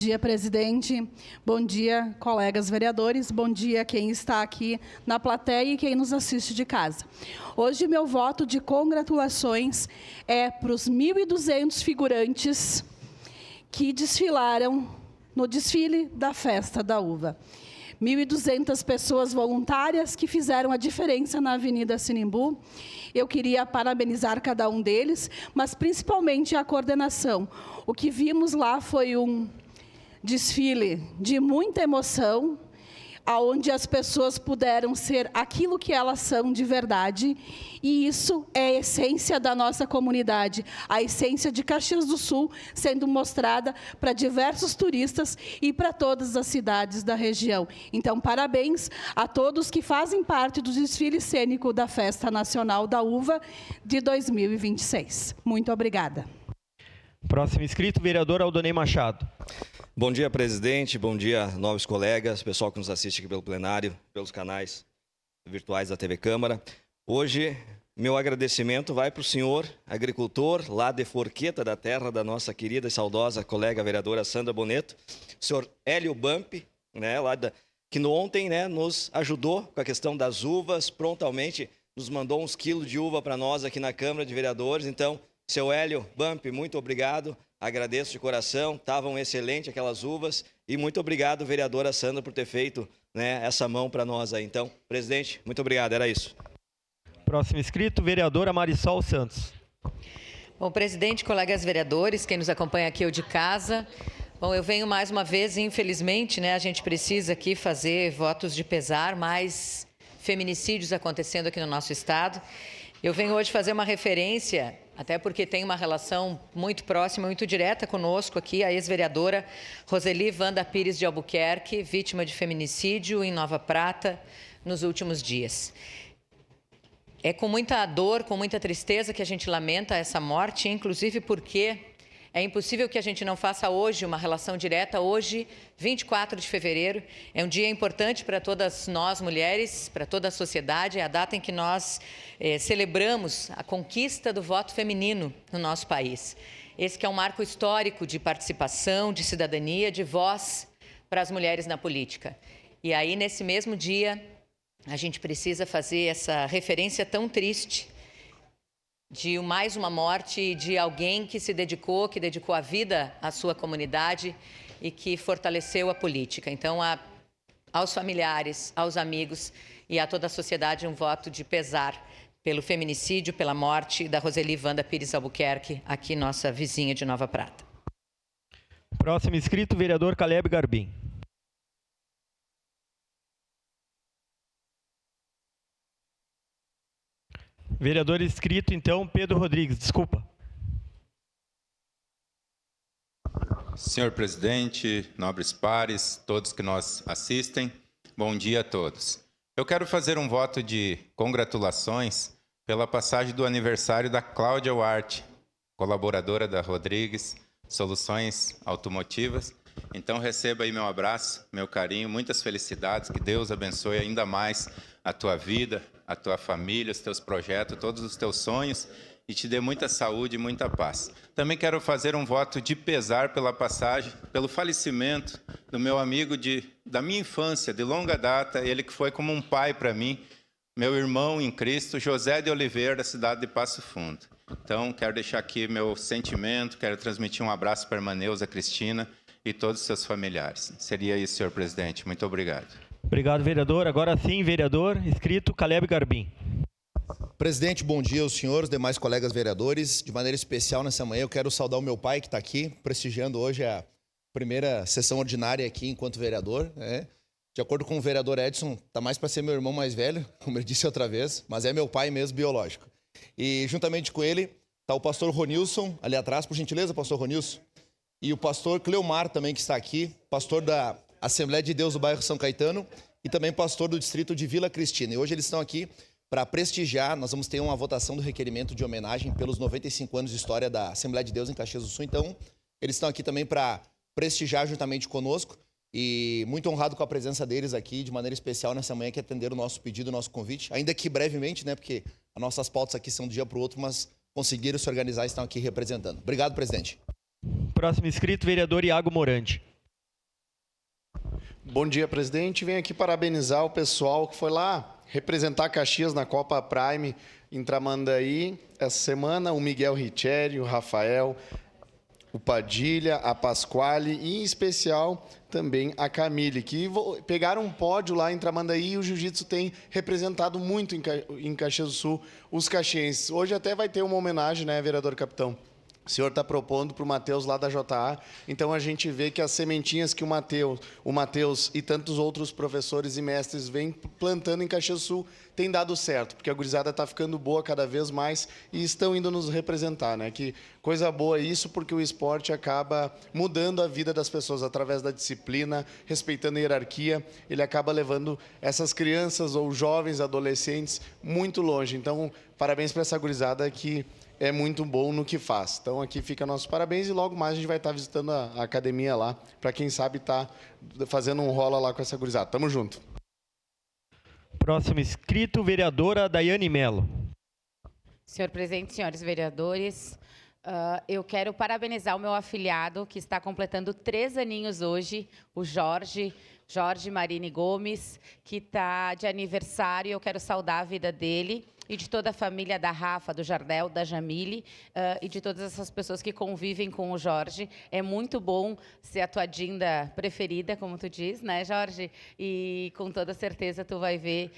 Bom dia, presidente. Bom dia, colegas vereadores. Bom dia quem está aqui na plateia e quem nos assiste de casa. Hoje, meu voto de congratulações é para os 1.200 figurantes que desfilaram no desfile da Festa da Uva. 1.200 pessoas voluntárias que fizeram a diferença na Avenida Sinimbu. Eu queria parabenizar cada um deles, mas principalmente a coordenação. O que vimos lá foi um desfile de muita emoção, onde as pessoas puderam ser aquilo que elas são de verdade, e isso é a essência da nossa comunidade, a essência de Caxias do Sul sendo mostrada para diversos turistas e para todas as cidades da região. Então, parabéns a todos que fazem parte do desfile cênico da Festa Nacional da Uva de 2026. Muito obrigada. Próximo inscrito, vereador Aldonei Machado. Bom dia, presidente. Bom dia, novos colegas, pessoal que nos assiste aqui pelo plenário, pelos canais virtuais da TV Câmara. Hoje, meu agradecimento vai para o senhor agricultor, lá de Forqueta, da terra da nossa querida e saudosa colega vereadora Sandra Boneto, senhor Hélio Bump, né, que ontem, né, nos ajudou com a questão das uvas, prontamente nos mandou uns quilos de uva para nós aqui na Câmara de Vereadores. Então, seu Hélio Bump, muito obrigado. Agradeço de coração, estavam excelentes aquelas uvas e muito obrigado, vereadora Sandra, por ter feito, né, essa mão para nós aí. Então, presidente, muito obrigado, era isso. Próximo inscrito, vereadora Marisol Santos. Bom, presidente, colegas vereadores, quem nos acompanha aqui ou de casa. Bom, eu venho mais uma vez, infelizmente, né, a gente precisa aqui fazer votos de pesar, mais feminicídios acontecendo aqui no nosso estado. Eu venho hoje fazer uma referência, até porque tem uma relação muito próxima, muito direta conosco aqui, a ex-vereadora Roseli Wanda Pires de Albuquerque, vítima de feminicídio em Nova Prata nos últimos dias. É com muita dor, com muita tristeza que a gente lamenta essa morte, inclusive porque é impossível que a gente não faça hoje uma relação direta. Hoje, 24 de fevereiro, é um dia importante para todas nós mulheres, para toda a sociedade. É a data em que nós celebramos a conquista do voto feminino no nosso país. Esse que é um marco histórico de participação, de cidadania, de voz para as mulheres na política. E aí, nesse mesmo dia, a gente precisa fazer essa referência tão triste de mais uma morte de alguém que se dedicou, que dedicou a vida à sua comunidade e que fortaleceu a política. Então, aos familiares, aos amigos e a toda a sociedade, um voto de pesar pelo feminicídio, pela morte da Roseli Wanda Pires Albuquerque, aqui nossa vizinha de Nova Prata. Próximo inscrito, vereador Caleb Garbim. Vereador inscrito, então, Pedro Rodrigues, desculpa. Senhor presidente, nobres pares, todos que nos assistem, bom dia a todos. Eu quero fazer um voto de congratulações pela passagem do aniversário da Cláudia Wart, colaboradora da Rodrigues Soluções Automotivas. Então receba aí meu abraço, meu carinho, muitas felicidades, que Deus abençoe ainda mais a tua vida, a tua família, os teus projetos, todos os teus sonhos e te dê muita saúde e muita paz. Também quero fazer um voto de pesar pela passagem, pelo falecimento do meu amigo da minha infância, de longa data, ele que foi como um pai para mim, meu irmão em Cristo, José de Oliveira, da cidade de Passo Fundo. Então, quero deixar aqui meu sentimento, quero transmitir um abraço para a irmã Neuza Cristina e todos os seus familiares. Seria isso, senhor presidente. Muito obrigado. Obrigado, vereador. Agora sim, vereador inscrito Caleb Garbim. Presidente, bom dia aos senhores, demais colegas vereadores. De maneira especial, nessa manhã, eu quero saudar o meu pai, que está aqui, prestigiando hoje a primeira sessão ordinária aqui enquanto vereador. Né? De acordo com o vereador Edson, está mais para ser meu irmão mais velho, como ele disse outra vez, mas é meu pai mesmo, biológico. E juntamente com ele está o pastor Ronilson, ali atrás, por gentileza, pastor Ronilson. E o pastor Cleomar também, que está aqui, pastor da Assembleia de Deus do bairro São Caetano e também pastor do distrito de Vila Cristina. E hoje eles estão aqui para prestigiar, nós vamos ter uma votação do requerimento de homenagem pelos 95 anos de história da Assembleia de Deus em Caxias do Sul. Então, eles estão aqui também para prestigiar juntamente conosco e muito honrado com a presença deles aqui, de maneira especial nessa manhã, que atenderam o nosso pedido, o nosso convite, ainda que brevemente, né, porque as nossas pautas aqui são de um dia para o outro, mas conseguiram se organizar e estão aqui representando. Obrigado, presidente. Próximo inscrito, vereador Iago Morandi. Bom dia, presidente. Venho aqui parabenizar o pessoal que foi lá representar Caxias na Copa Prime em Tramandaí essa semana. O Miguel Richeri, o Rafael, o Padilha, a Pasquale e, em especial, também a Camille, que pegaram um pódio lá em Tramandaí e o jiu-jitsu tem representado muito em Caxias do Sul os caxienses. Hoje até vai ter uma homenagem, né, vereador capitão? O senhor está propondo para o Matheus lá da JA, então a gente vê que as sementinhas que o Matheus e tantos outros professores e mestres vêm plantando em Caxias do Sul tem dado certo, porque a gurizada está ficando boa cada vez mais e estão indo nos representar, né? Que coisa boa isso, porque o esporte acaba mudando a vida das pessoas através da disciplina, respeitando a hierarquia, ele acaba levando essas crianças ou jovens, adolescentes muito longe. Então, parabéns para essa gurizada que é muito bom no que faz. Então, aqui fica nossos parabéns e logo mais a gente vai estar visitando a academia lá, para quem sabe estar fazendo um rola lá com essa gurizada. Tamo junto. Próximo inscrito, vereadora Daiane Mello. Senhor presidente, senhores vereadores, eu quero parabenizar o meu afilhado, que está completando 3 aninhos hoje, o Jorge Marini Gomes, que está de aniversário. Eu quero saudar a vida dele e de toda a família da Rafa, do Jardel, da Jamile, e de todas essas pessoas que convivem com o Jorge. É muito bom ser a tua Dinda preferida, como tu diz, né, Jorge? E com toda certeza tu vai ver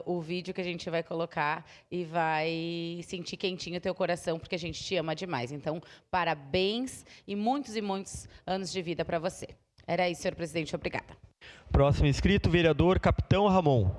o vídeo que a gente vai colocar e vai sentir quentinho o teu coração, porque a gente te ama demais. Então, parabéns e muitos anos de vida para você. Era isso, senhor presidente. Obrigada. Próximo inscrito, vereador Capitão Ramon.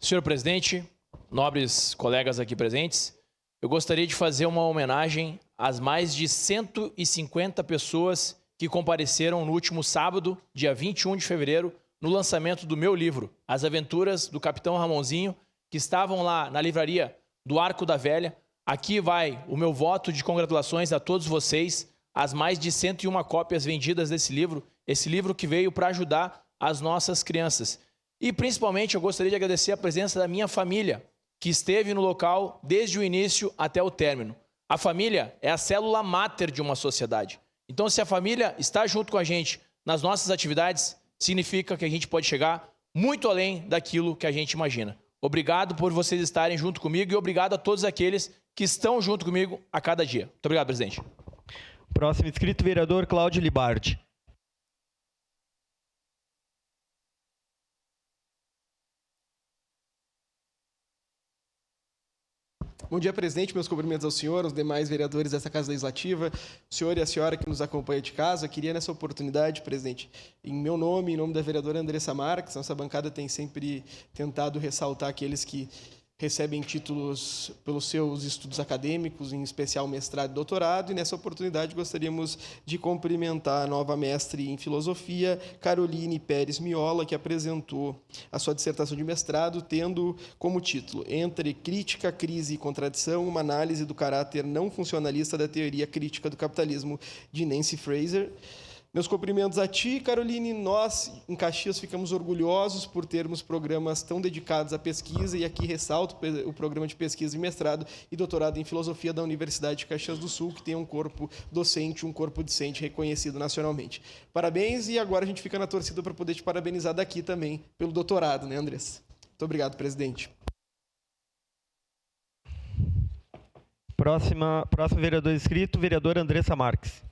Senhor presidente, nobres colegas aqui presentes, eu gostaria de fazer uma homenagem às mais de 150 pessoas que compareceram no último sábado, dia 21 de fevereiro, no lançamento do meu livro, As Aventuras do Capitão Ramonzinho, que estavam lá na livraria do Arco da Velha. Aqui vai o meu voto de congratulações a todos vocês, as mais de 101 cópias vendidas desse livro, esse livro que veio para ajudar as nossas crianças. E, principalmente, eu gostaria de agradecer a presença da minha família, que esteve no local desde o início até o término. A família é a célula máter de uma sociedade. Então, se a família está junto com a gente nas nossas atividades, significa que a gente pode chegar muito além daquilo que a gente imagina. Obrigado por vocês estarem junto comigo e obrigado a todos aqueles que estão junto comigo a cada dia. Muito obrigado, presidente. Próximo inscrito, vereador Cláudio Libardi. Bom dia, presidente. Meus cumprimentos ao senhor, aos demais vereadores dessa Casa Legislativa, o senhor e a senhora que nos acompanha de casa. Eu queria, nessa oportunidade, presidente, em meu nome, em nome da vereadora Andressa Marques, nossa bancada tem sempre tentado ressaltar aqueles que recebem títulos pelos seus estudos acadêmicos, em especial mestrado e doutorado, e nessa oportunidade gostaríamos de cumprimentar a nova mestre em filosofia, Caroline Pérez Miola, que apresentou a sua dissertação de mestrado, tendo como título Entre Crítica, Crise e Contradição, uma análise do caráter não funcionalista da teoria crítica do capitalismo, de Nancy Fraser. Meus cumprimentos a ti, Caroline. Nós, em Caxias, ficamos orgulhosos por termos programas tão dedicados à pesquisa, e aqui ressalto o programa de pesquisa de mestrado e doutorado em filosofia da Universidade de Caxias do Sul, que tem um corpo docente, um corpo discente reconhecido nacionalmente. Parabéns, e agora a gente fica na torcida para poder te parabenizar daqui também pelo doutorado, né, Andressa? Muito obrigado, presidente. Próximo vereador inscrito, vereadora Andressa Marques.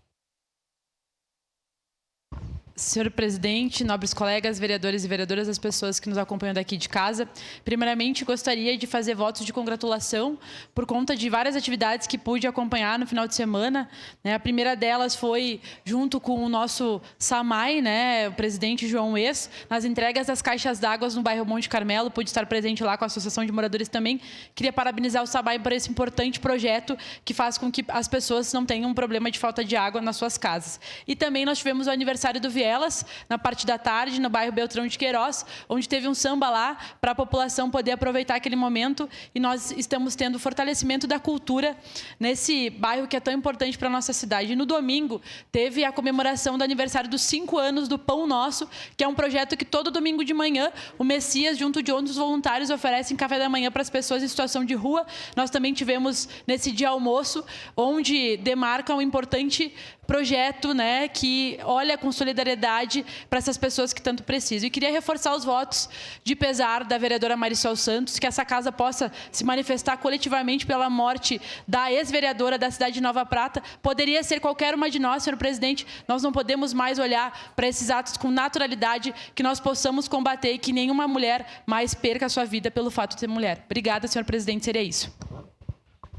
Senhor presidente, nobres colegas, vereadores e vereadoras, as pessoas que nos acompanham daqui de casa, primeiramente gostaria de fazer votos de congratulação por conta de várias atividades que pude acompanhar no final de semana. A primeira delas foi junto com o nosso SAMAI, o presidente João Ex, nas entregas das caixas d'água no bairro Monte Carmelo. Pude estar presente lá com a Associação de Moradores também. Queria parabenizar o SAMAI por esse importante projeto que faz com que as pessoas não tenham um problema de falta de água nas suas casas. E também nós tivemos o aniversário do Viel, elas, na parte da tarde, no bairro Beltrão de Queiroz, onde teve um samba lá para a população poder aproveitar aquele momento, e nós estamos tendo o fortalecimento da cultura nesse bairro que é tão importante para a nossa cidade. E no domingo, teve a comemoração do aniversário dos 5 anos do Pão Nosso, que é um projeto que todo domingo de manhã, o Messias, junto de outros voluntários, oferecem café da manhã para as pessoas em situação de rua. Nós também tivemos, nesse dia, almoço, onde demarca um importante projeto, né, que olha com solidariedade para essas pessoas que tanto precisam. E queria reforçar os votos de pesar da vereadora Marisol Santos, que essa casa possa se manifestar coletivamente pela morte da ex-vereadora da cidade de Nova Prata. Poderia ser qualquer uma de nós, senhor presidente. Nós não podemos mais olhar para esses atos com naturalidade, que nós possamos combater e que nenhuma mulher mais perca a sua vida pelo fato de ser mulher. Obrigada, senhor presidente, seria isso.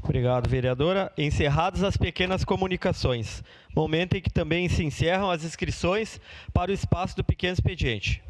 Obrigado, vereadora. Encerradas as pequenas comunicações. Momento em que também se encerram as inscrições para o espaço do pequeno expediente.